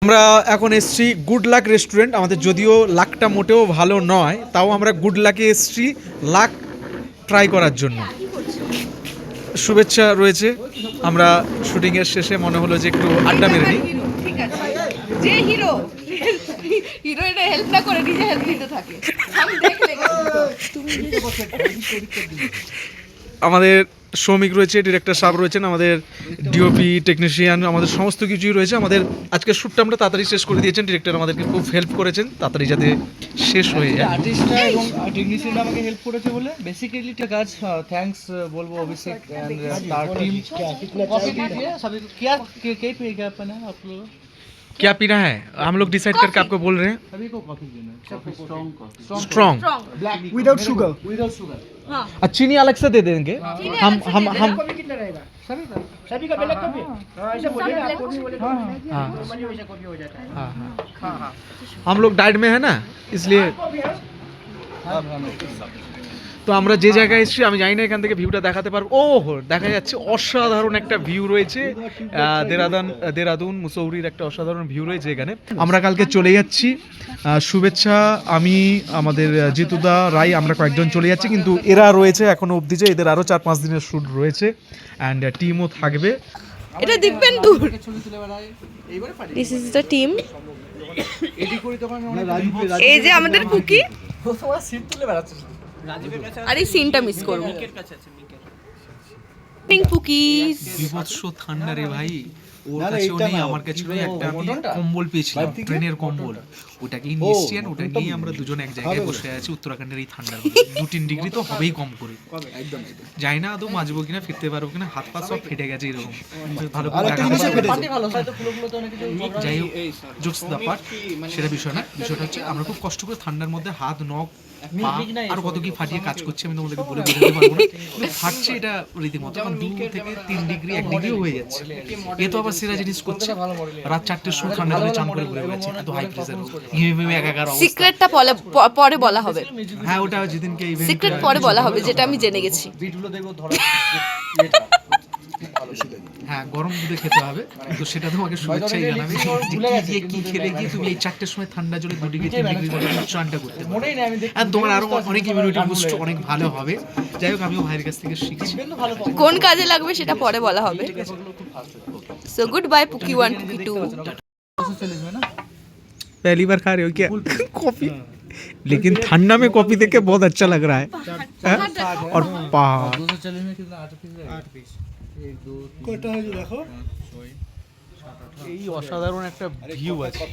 আমরা এখন এসছি গুড লাক রেস্টুরেন্ট। আমাদের যদিও লাকটা মোটেও ভালো নয়, তাও আমরা গুড লাকে এসছি লাক ট্রাই করার জন্য। শুভেচ্ছা রয়েছে। আমরা শুটিংয়ের শেষে মনে হলো যে একটু আড্ডা মেরে নিই। ঠিক আছে, যে হিরো হিরোইনে হেল্প না করে নিজে হেল্প নিতে থাকে। আমি দেখলে আমাদের শ্রমিক রয়েছে, ডিরেক্টর সাহেব রয়েছেন, আমাদের ডিওপি টেকনিশিয়ান, আমাদের সমস্ত কিছুই রয়েছে। আমাদের আজকের শ্যুটটা আমরা তাড়াতাড়ি শেষ করে দিয়েছেন। ডিরেক্টর আমাদেরকে খুব হেল্প করেছেন তাড়াতাড়ি যাতে শেষ হয়ে যায়। আর্টিস্টরা এবং টেকনিশিয়ানরা আমাকে হেল্প করেছে বলে বেসিক্যালি কাজ থ্যাঙ্কস বলবো অভিষেক এন্ড তার टीम कॉफी दीजिए सभी को। क्या पिएगा अपन आप लोग? क्या पीना है हम लोग डिसाइड करके आपको बोल रहे हैं। सभी को कॉफी देना है, strong coffee, strong black without sugar. Without sugar. हाँ चीनी अलग से दे देंगे। हम कॉफी कितना रहेगा? सभी का ब्लैक कॉफी। हां ऐसा बोलिए ना, आपको भी बोले तो हाँ नॉर्मली वैसा कॉफी हो जाता है। हाँ हाँ हां हां हम लोग डाइट में है ना, इसलिए তো আমরা যে জায়গায় এসেছি আমি জানি না এখান থেকে ভিউটা দেখাতে পারবো। ও দেখা যাচ্ছে অসাধারণ একটা ভিউ রয়েছে। দেরাদুন মুসৌরির একটা অসাধারণ ভিউ রয়েছে এখানে। আমরা কালকে চলে যাচ্ছি। শুভেচ্ছা, আমি, আমাদের জিতুদা, রাই, আমরা কয়েকজন চলে যাচ্ছি, কিন্তু এরা রয়েছে এখনো অবধি, যে এদের আরও 4-5 দিনের শ্যুট রয়েছে অ্যান্ড টিমও থাকবে। এটা দেখবেন দূর। ছবি তুলে বেড়ায় এইবারে পারি দিস ইজ দ্য টিম। এডি করি তখন এই যে আমাদের কুকি, তোমরা সিট তুলে বেড়াচ্ছ। আর এই সিনটা মিস করব। পিং পুকিস। বিভৎস ঠান্ডা রে ভাই, ওর কাছেও নেই আমার কাছেও নেই। একটা আমি কম্বল পেয়েছিলাম, ট্রেনের কম্বল, ওটাকেই নিয়ে এসছি। আর ওটা নিয়ে আমরা দুজন এক জায়গায় বসে আছি উত্তরাখণ্ডের এই ঠান্ডার মধ্যে। 2-3 ডিগ্রি তো হবেই কম করে। যাই না আদৌ বাঁচবো কিনা, ফিরতে পারবো কিনা, হাত পা সব ফেটে গেছে এরকম। ভালো করে পাতি ভালো হয়তো ফুলো তো অনেক কিছু যাই হোক, জোকস দা পার্ট, সেটা বিষয় না। বিষয়টা হচ্ছে আমরা খুব কষ্ট করে ঠান্ডার মধ্যে হাত, নখ, পা আর কত কি ফাটিয়ে কাজ করছি আমি তোমাদেরকে বলে বোঝাতে পারবো না। কিন্তু ফাটছে এটা রীতিমতো। এখন 2 থেকে 3 ডিগ্রি 1 ডিগ্রিও হয়ে যাচ্ছে। এ তো আবার সেরা জিনিস করছে, রাত 4টের সময় ঠান্ডা জলে চান করে ঘুরে বেড়াচ্ছে, এত হাই প্রেসার, ঘেমে একাকার অবস্থা। সিক্রেটটা পরে বলা হবে। হ্যাঁ ওটা যেদিনকে ইভেন্ট সিক্রেট পরে বলা হবে, যেটা আমি জেনে গেছি। ভিডিওগুলো দেখো ধরো হ্যাঁ গরম দুধে খেতে হবে, তো সেটা তোমাকে শুভেচ্ছাই জানাবে যে কি খেলে গিয়ে তুমি এই 4টের সময় ঠান্ডা জলে 2 ডিগ্রি 3 ডিগ্রি জলে চানটা করতে পারো। মনেই না আমি দেখি আর তোমার আরো অনেক ইমিউনিটি বুস্ট অনেক ভালো হবে। যাই হোক, আমিও ভাইয়ের কাছ থেকে শিখছি। কোন কাজে লাগবে সেটা পরে বলা হবে। So good bye পুকি 1 পুকি 2। पहली बार खा रहे हो क्या कॉफी? लेकिन ठंडा में कॉफी देख के बहुत अच्छा लग रहा है। और पहाड़ 240 में कितना 8 पीस है? 8 पीस 1 2 কয়টা হয়েছে দেখো। এই অসাধারণ একটা ভিউ আছে,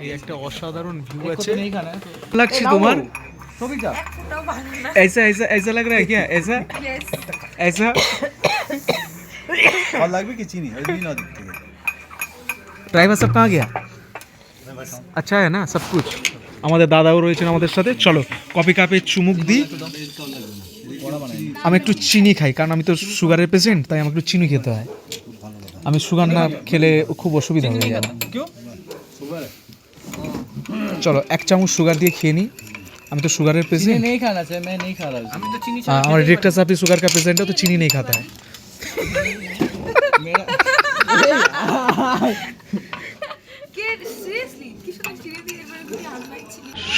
এই একটা অসাধারণ ভিউ আছে। नहीं खाना है तो লাগছে তোমার? सभी का ऐसा ऐसा ऐसा लग रहा है क्या? ऐसा ऐसा और लग भी किसी नहीं अभी ना दिखते हैं। ड्राइवर सब कहाँ गया? अच्छा है ना सब कुछ? আমাদের দাদাও রয়েছেন আমাদের সাথে। চলো কফি কাপে চুমুক দিই। আমি একটু চিনি খাই, কারণ আমি তো সুগারের পেশেন্ট, তাই আমাকে একটু চিনি খেতে হয়। আমি সুগার না খেলে খুব অসুবিধা হয়ে যায়। চলো 1 চামচ সুগার দিয়ে খেয়ে নিই। আমি तो शुगर पेशेंट नहीं खाना चाहिए, मैं नहीं खा रहा हूं। আমি তো চিনি ছাড়া আমার ডিরেক্টর साहब भी शुगर का पेशेंट है, तो चीनी नहीं खाता है।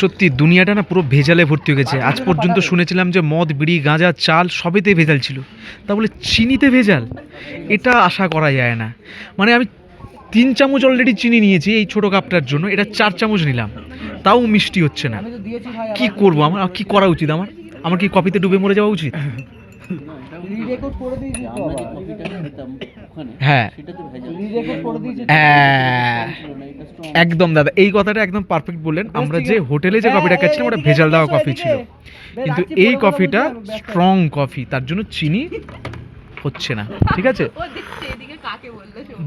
সত্যি দুনিয়াটা না পুরো ভেজালে ভর্তি হয়ে গেছে। আজ পর্যন্ত শুনেছিলাম যে মদ, বিড়ি, গাঁজা, চাল সবেতে ভেজাল ছিল, তা বলে চিনিতে ভেজাল? এটা আশা করা যায় না। মানে আমি 3 চামচ অলরেডি চিনি নিয়েছি এই ছোটো কাপটার জন্য, এটা 4 চামচ নিলাম, তাও মিষ্টি হচ্ছে না। আমি তো দিয়েছি ভাই। কি করবো আমার? কি করা উচিত আমার? আমার কি কফিতে ডুবে মরে যাওয়া উচিত? রিরেকর্ড করে দিয়েছি তো আমরা যে কফিটা খেতাম ওখানে হ্যাঁ সেটাতে ভেজাল রিরেকর্ড করে দিয়েছি। একদম দাদা, এই কথাটা একদম পারফেক্ট বললেন। আমরা যে হোটেলে যে কফিটা খাচ্ছিলাম ওটা ভেজাল দেওয়া কফি ছিল, কিন্তু এই কফিটা স্ট্রং কফি, তার জন্য চিনি হচ্ছে না। ঠিক আছে,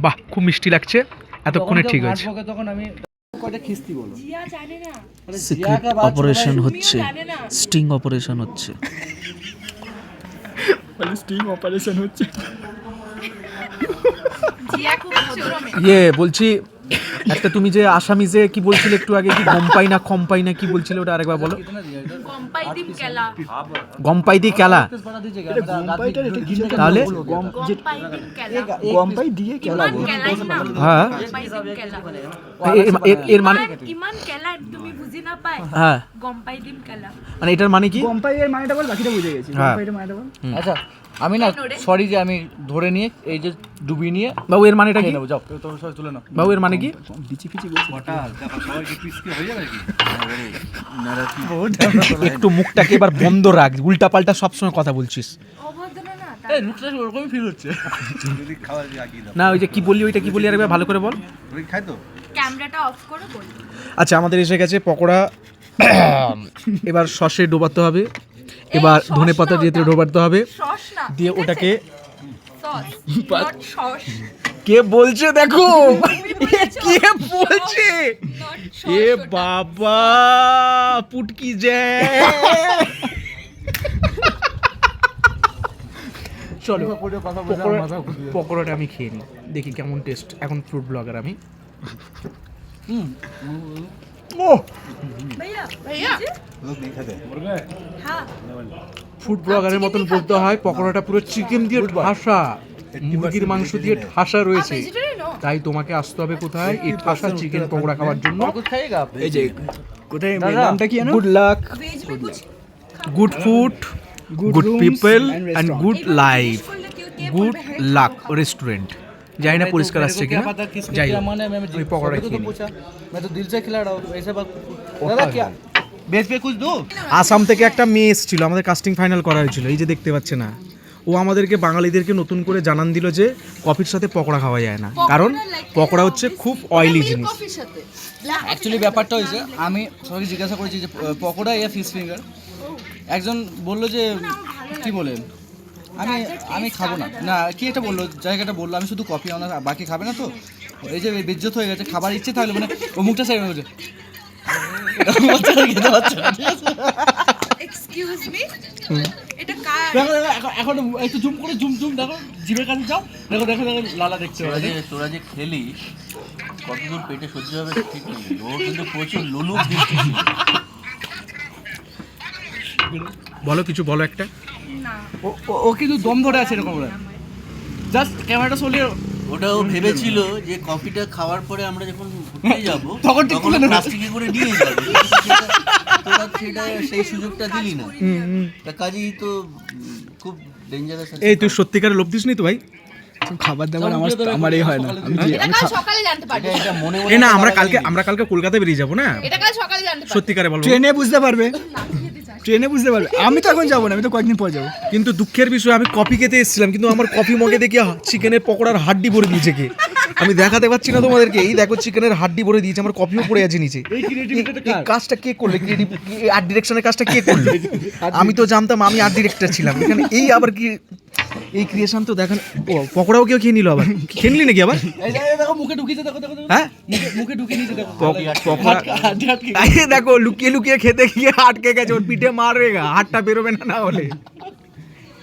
বাহ খুব মিষ্টি লাগছে, এতক্ষণে ঠিক হয়েছে। তখন আমি কয়টা খিস্তি বলো। জিয়া জানে না, সিক্রেট অপারেশন হচ্ছে, স্টিং অপারেশন হচ্ছে। স্টিং অপারেশন হচ্ছে। জিয়া খুব ছোট মেয়ে। ইয়ে বলছি একটা তুমি যে আসামিজে কি বলছিলে একটু আগে, কি গম্পাই না খম্পাই না কি বলছিলে, ওটা আরেকবার বলো। কম্পাই দিম কেলা গম্পাই দি কেলা, তাহলে কম্পাই দিম কেলা গম্পাই দিয়ে কেলা ইমান কেলাই না হ্যাঁ কম্পাই দিম কেলা এর মানে ইমান কেলা তুমি বুঝি না পাই হ্যাঁ গম্পাই দিম কেলা মানে এটার মানে কি? গম্পাই এর মানেটা বল, বাকিটা বুঝে গেছি। হ্যাঁ। গম্পাই এর মানেটা বল। আচ্ছা আমি না সরি যে আমি ধরে নিয়ে এই যে ডুবিয়ে নিয়ে বাবু এর মানেটা কি? খেয়ে নেবো, যাও তোমরা সবাই তুলে নাও। বাবু এর মানে কি? বিচি ফিচি বলছি। একটু মুখটাকে এবার বন্ধ রাখ, উল্টা পাল্টা সবসময় কথা বলছিস। অভদ্র না এই রুটটা ওরকমই ফিল হচ্ছে। যদি খাবার আগিয়ে দাও না ওই যে কি বললি, ওইটা কি বললি আরেকবার ভালো করে বল। ওই খাই তো ক্যামেরাটা অফ করে বল আচ্ছা আমাদের এসে গেছে পকোড়া, এবার সসে ডোবাতে হবে, এবার সস ধনে পাতা না দিয়ে ওটা। ডোবাতে হবে, সস না দিয়ে ঠিক আছে? ওটাকে সস নট সস কে বলছে দেখো, বলেছো। কে বলছে, নট সস এ ওটা। বাবা পুটকি যায়। চলো পকোড়াটা আমি খেয়ে নিই, দেখি কেমন টেস্ট। এখন ফুড ব্লগার আমি। भैया भैया লোক নেই খেতে हाँ ফুড ব্লগারের মতন বলতে হয়, পকোড়াটা পুরো চিকেন দিয়ে ঠাসা, মুরগির মাংস দিয়ে ঠাসা রয়েছে, वेजिटेरियन हो তাই তোমাকে আসতে হবে কোথায় এই ঠাসা চিকেন পকোড়া খাওয়ার জন্য। कुछ खाइएगा आप? এই যে কোথায় দাদা, নামটা কি জানো? গুড লাক, वेज में कुछ good food, Good good rooms people and and restaurant. Good life, good good lakh restaurant. জানি না পরিষ্কার আসছে क्या কিনা, पता किसको যাই क्या হোক, मन है, मैं ওই পকোড়া सभी को খেয়ে तो নিই। पूछा, मैं तो दिल से खिला रहा हूँ ऐसे बात। दादा क्या बेच पे कुछ दो। আসাম থেকে একটা মেয়ে এসেছিল, আমাদের কাস্টিং ফাইনাল করা হয়েছিল, এই যে দেখতে পাচ্ছে না, ও আমাদেরকে বাঙালিদেরকে নতুন করে জানান দিল যে কফির সাথে পকোড়া খাওয়া যায় না, কারণ পকোড়া হচ্ছে খুব অয়েলি জিনিস। কফির সাথে অ্যাকচুয়ালি ব্যাপারটা হয়েছে, আমি সবাইকে জিজ্ঞাসা করেছি যে পকোড়া ইয়া ফিশ ফিঙ্গার, একজন বললো যে কি বলেন, আমি খাবো না, না কি একটা বললো, জায়গাটা বললো আমি শুধু কফি আনা, বাকি খাবে না তো, এই যে বেজ্জত হয়ে গেছে, খাবার ইচ্ছে থাকলে মানে ও মুখটা সাইড হয়েছে খেতে পারছে না, ঠিক আছে? এক্সকিউজ মি এটা কার দেখো দেখো এখন একটু জুম করে জুম দেখো, জিভের কাছে যাও, দেখো দেখো দেখো লালা দেখতে পাবে। তোরা যে খেলি কতদূর পেটে সহ্য হবে ঠিক নেই, ও কিন্তু প্রচুর লুলুক দৃষ্টি ছিল। বলো কিছু বলো একটা। না ও কিন্তু দম ধরে আছে এরকম, জাস্ট ক্যামেরাটা সরিয়ে ওটা ও ভেবেছিল যে কফিটা খাওয়ার পরে আমরা যখন ঘুরতে যাবো তখন ঠিক তখন তুলে নেবে। প্লাস্টিকে করে নিয়ে যাবে, তোরা সেটা সেই সুযোগটা দিলি না, তা কাজেই তো খুব ডেঞ্জারাস। এই তুই সত্যিকারের লোভ দিস নি তো ভাই? খাবার দাবার আমার এই হয় না। এটা কাল সকালে জানতে পারবে এটা মনে এ না আমরা কালকে কলকাতা বেরিয়ে যাবো না, এটা কাল সকালে জানতে পারবে সত্যিকারে বলবো। ট্রেনে বুঝতে পারবে, না খেতে চাই ট্রেনে বুঝতে পারবে। আমি তো এখন যাবো না, আমি তো কয়েকদিন পর যাবো। কিন্তু দুঃখের বিষয় আমি কফি খেতে এসেছিলাম, কিন্তু আমার কফি মগে দেখি চিকেনের পকোড়ার হাড্ডি ভরে দিয়েছে কে, আমি দেখাতে পাচ্ছি না তোমাদেরকে, এই দেখো চিকেনের হাড্ডি ভরে দিয়েছে, আমার কফিও পড়ে আছে নিচে। এই কাজটা কে করলে, আর্ট ডিরেকশনের কাজটা কে করলো? আমি তো জানতাম আমি আর্ট ডিরেক্টর ছিলাম এখানে, এই আবার কি এই ক্রিয়েশন তো দেখেন। ও পকোড়াও কেউ খেয়ে নিল, আবার খেয়ে নিলি নাকি আবার? এই দেখো মুখে ঢুকিয়েছে, দেখো দেখো দেখো, হ্যাঁ মুখে ঢুকিয়ে নিয়েছে, দেখো পকোড়া হাঁটতে হাঁটতে এই দেখো লুকিয়ে লুকিয়ে খেতে গিয়ে আটকে গেছে, ওর পিঠে মারবে গা, হাতটা বেরোবে না, না হলে।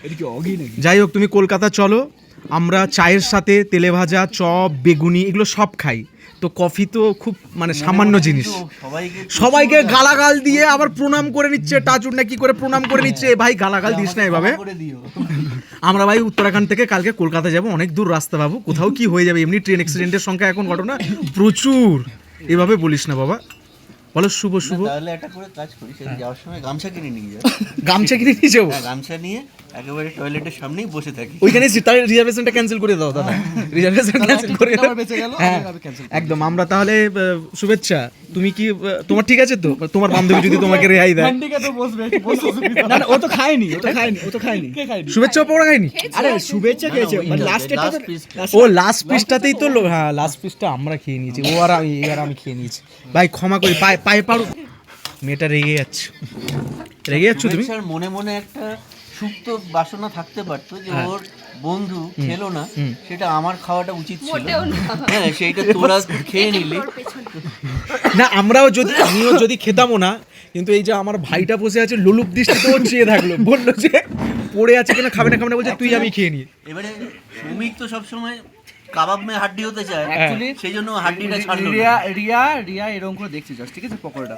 এটা কি অগি নাকি? যাই হোক তুমি কলকাতা চলো, আমরা চায়ের সাথে তেলে ভাজা, চপ, বেগুনি এগুলো সব খাই, তো কফি তো খুব মানে সামান্য জিনিস। সবাইকে গালাগাল দিয়ে আবার প্রণাম করে নিচ্ছে, টাচুর না কি করে প্রণাম করে নিচ্ছে, ভাই গালাগাল দিস না এভাবে। আমরা ভাই উত্তরাখণ্ড থেকে কালকে কলকাতা যাব, অনেক দূর রাস্তা বাবু, কোথাও কি হয়ে যাবে, এমনি ট্রেন অ্যাক্সিডেন্টের সংখ্যা এখন ঘটনা প্রচুর, এভাবে বলিস না বাবা। বলো শুভ শুভ। তাহলে একটা করে কাজ করি, সেদিন যাওয়ার সময় গামছা কিনে নিয়ে যাও, গামছা কিনে নিয়ে যাবো, হ্যাঁ গামছা নিয়ে একেবারে টয়লেটের সামনেই বসে থাকি। ওইখানে তার রিজার্ভেশনটা ক্যান্সেল করে দাও দাদা, রিজার্ভেশন ক্যান্সেল করে দাও। বেঁচে গেল, হ্যাঁ আমি cancel একদম। আমরা তাহলে শুভেচ্ছা, তুমি কি তোমার ঠিক আছে তো, তোমার বান্ধবী যদি তোমাকে রেহাই দেয়? ঠান্ডিকে তো বসবে, বসে অসুবিধা না না, ও তো খায়নি, ও তো খায়নি, ও তো খায়নি। কে খাইনি? শুভেচ্ছা পড়া খাইনি? আরে শুভেচ্ছা খেয়েছে, মানে লাস্টেরটা তো ও লাস্ট পিসটাতেই তো হ্যাঁ লাস্ট পিসটা আমরা খেয়ে নিয়েছি, ও আর আমি খেয়ে নিয়েছি। ভাই ক্ষমা করি, পায়ে পাড়ু। মেয়েটা রেগে যাচ্ছে, রেগে যাচ্ছ তুমি? শুভেচ্ছার মনে মনে একটা সুপ্ত বাসনা থাকতে পারতো যে ওর বন্ধু খেলো না, সেটা আমার খাওয়াটা উচিত ছিল, মোটেও না হ্যাঁ সেইটা তোরা খেয়ে নিলি। না আমিও যদি খেতামও না, কিন্তু এই যে আমার ভাইটা বসে আছে লোলুপ দৃষ্টিতে ও চেয়ে থাকলো, বললো যে পড়ে আছে কিনা, খাবে না বলছে তুই আমি খেয়ে নিই। এবারে শ্রমিক তো সবসময় কাবাব মে হাড্ডি হতে চায় অ্যাকচুয়ালি সেই জন্য হাড্ডিটা ছাড়লো না। রিয়া এরকম করে দেখছে জাস্ট, ঠিক আছে, পকোড়াটা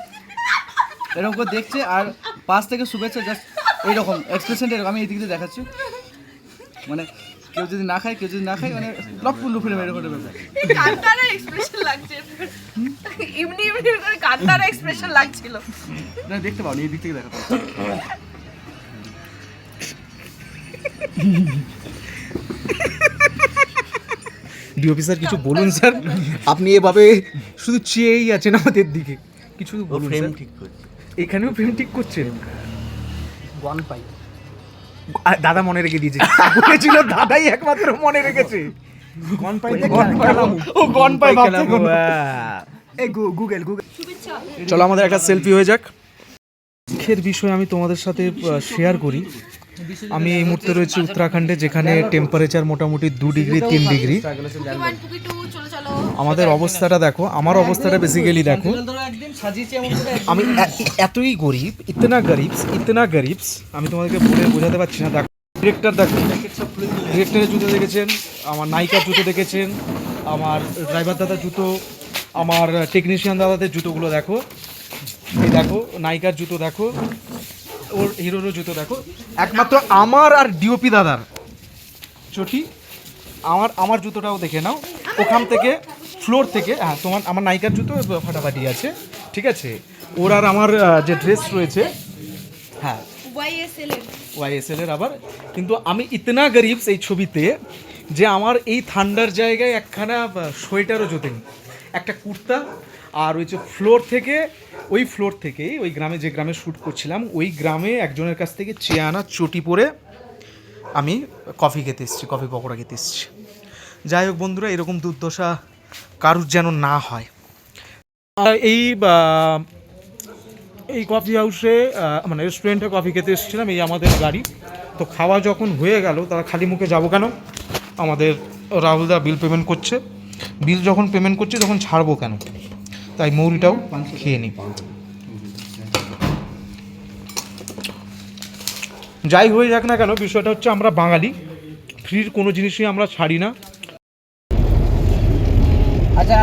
এরকম করে দেখছে আর পাশ থেকে শুভেচ্ছা জাস্ট এইরকম এক্সপ্রেশনটা এরকম, আমি এই দিক দিয়ে দেখাচ্ছি, মানে কেউ যদি না খায় মানে লপকুল্লু ফিরে বের করে ব্যাপার। কান্তারা এক্সপ্রেশন লাগছে এমনি করে কান্তারা এক্সপ্রেশন লাগছিল। না দেখতে পাও, এই দিক থেকে দেখাতে পাও। ডিওপি স্যার কিছু বলুন স্যার, আপনি এভাবে শুধু চেয়েই আছেন আমাদের দিকে, কিছু ও বলুন ফ্রেম স্যার। ঠিক করছে। এখানেও ফ্রেম ঠিক করছেন? দাদা মনে রেখে দিয়েছে, বলেছিল দাদাই একমাত্র মনে রেখেছে। ও গন পাই ভাবছে। এই গুগল চলো আমাদের একটা সেলফি হয়ে যাক। দুঃখের বিষয় আমি তোমাদের সাথে শেয়ার করি, আমি এই মুহূর্তে রয়েছি উত্তরাখণ্ডে, যেখানে টেম্পারেচার মোটামুটি 2 ডিগ্রি 3 ডিগ্রি। আমাদের অবস্থাটা দেখো, আমার অবস্থাটা বেসিক্যালি দেখো, আমি এতই গরিব, ইতনা গরিবস আমি তোমাদেরকে বলে বোঝাতে পারছি না। দেখো ডিরেক্টর, দেখো ডিরেক্টরের জুতো দেখেছেন, আমার নায়িকার জুতো দেখেছেন, আমার ড্রাইভার দাদার জুতো, আমার টেকনিশিয়ান দাদাদের জুতোগুলো দেখো, এই দেখো নায়িকার জুতো দেখো, ওর হিরোরও জুতো দেখো, একমাত্র আমার আর ডিওপি দাদার চটি, আমার জুতোটাও দেখে নাও ওখান থেকে ফ্লোর থেকে। হ্যাঁ তোমার আমার নায়িকার জুতো ফাটাফাটি আছে, ঠিক আছে, ওর আর আমার যে ড্রেস রয়েছে, হ্যাঁ YSL এর আবার। কিন্তু আমি ইতনা গরিব এই ছবিতে যে আমার এই ঠান্ডার জায়গায় একখানা সোয়েটারও জোটেনি, একটা কুর্তা, আর ওই যে ফ্লোর থেকে ওই গ্রামে, যে গ্রামে শ্যুট করছিলাম ওই গ্রামে একজনের কাছ থেকে চেয়ে আনা চটি পরে আমি কফি পকোড়া খেতে এসেছি। যাই হোক বন্ধুরা, এরকম দুর্দশা কারুর যেন না হয়। এই কফি হাউসে মানে রেস্টুরেন্টে কফি খেতে এসেছিলাম, এই আমাদের গাড়ি। তো খাওয়া যখন হয়ে গেল, তারা খালি মুখে যাবো কেন, আমাদের রাহুলদা বিল পেমেন্ট করছে, বিল যখন পেমেন্ট করছে তখন ছাড়বো কেন, তাই মৌরিটাও খেয়ে নিই। যাই হয়ে যাক না কেন, বিষয়টা হচ্ছে আমরা বাঙালি, ফ্রির কোনো জিনিসই আমরা ছাড়ি না। আচ্ছা